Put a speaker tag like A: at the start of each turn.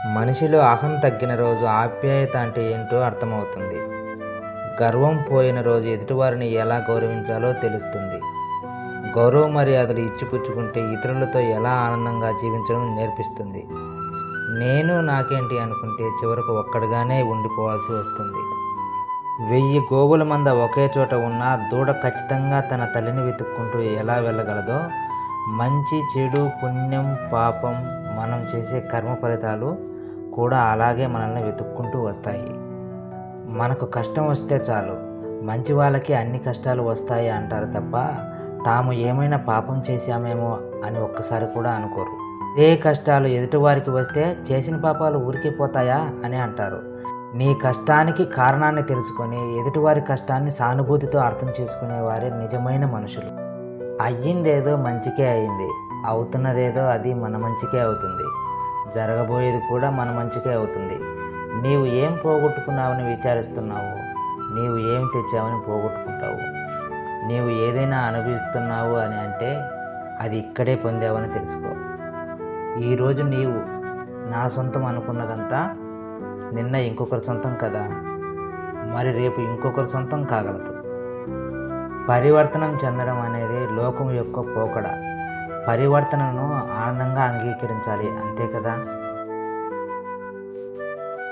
A: మనిషిలో అహం తగ్గిన రోజు ఆప్యాయత అంటే ఏంటో అర్థమవుతుంది. గర్వం పోయిన రోజు ఎదుటివారిని ఎలా గౌరవించాలో తెలుస్తుంది. గౌరవ మర్యాదలు ఇచ్చిపుచ్చుకుంటే ఇతరులతో ఎలా ఆనందంగా జీవించడం నేర్పిస్తుంది. నేను నాకేంటి అనుకుంటే చివరకు ఒక్కడిగానే ఉండిపోవాల్సి వస్తుంది. 1000 గోవుల మంద ఒకే చోట ఉన్నా దూడ ఖచ్చితంగా తన తల్లిని వెతుక్కుంటూ ఎలా వెళ్ళగలదో, మంచి చెడు పుణ్యం పాపం మనం చేసే కర్మ ఫలితాలు కూడా అలాగే మనల్ని వెతుక్కుంటూ వస్తాయి. మనకు కష్టం వస్తే చాలు, మంచి వాళ్ళకి అన్ని కష్టాలు వస్తాయి అంటారు తప్ప తాము ఏమైనా పాపం చేశామేమో అని ఒక్కసారి కూడా అనుకోరు. ఏ కష్టాలు ఎదుటివారికి వస్తే చేసిన పాపాలు ఊరికే పోతాయా అని అంటారు. నీ కష్టానికి కారణాన్ని తెలుసుకొని ఎదుటివారి కష్టాన్ని సానుభూతితో అర్థం చేసుకునేవారే నిజమైన మనుషులు. అయ్యిందేదో మంచికే అయింది, అవుతున్నదేదో అది మన మంచికే అవుతుంది, జరగబోయేది కూడా మన మంచికే అవుతుంది. నీవు ఏం పోగొట్టుకున్నావని విచారిస్తున్నావు, నీవు ఏం తెచ్చావని పోగొట్టుకుంటావు. నీవు ఏదైనా అనుభవిస్తున్నావు అని అంటే అది ఇక్కడే పొందావని తెలుసుకో. ఈరోజు నీవు నా సొంతం అనుకున్నదంతా నిన్న ఇంకొకరి సొంతం కదా, మరి రేపు ఇంకొకరి సొంతం కాగలదు. పరివర్తనం చెందడం అనేది లోకం యొక్క పోకడ. పరివర్తనను ఆనందంగా అంగీకరించాలి, అంతే కదా.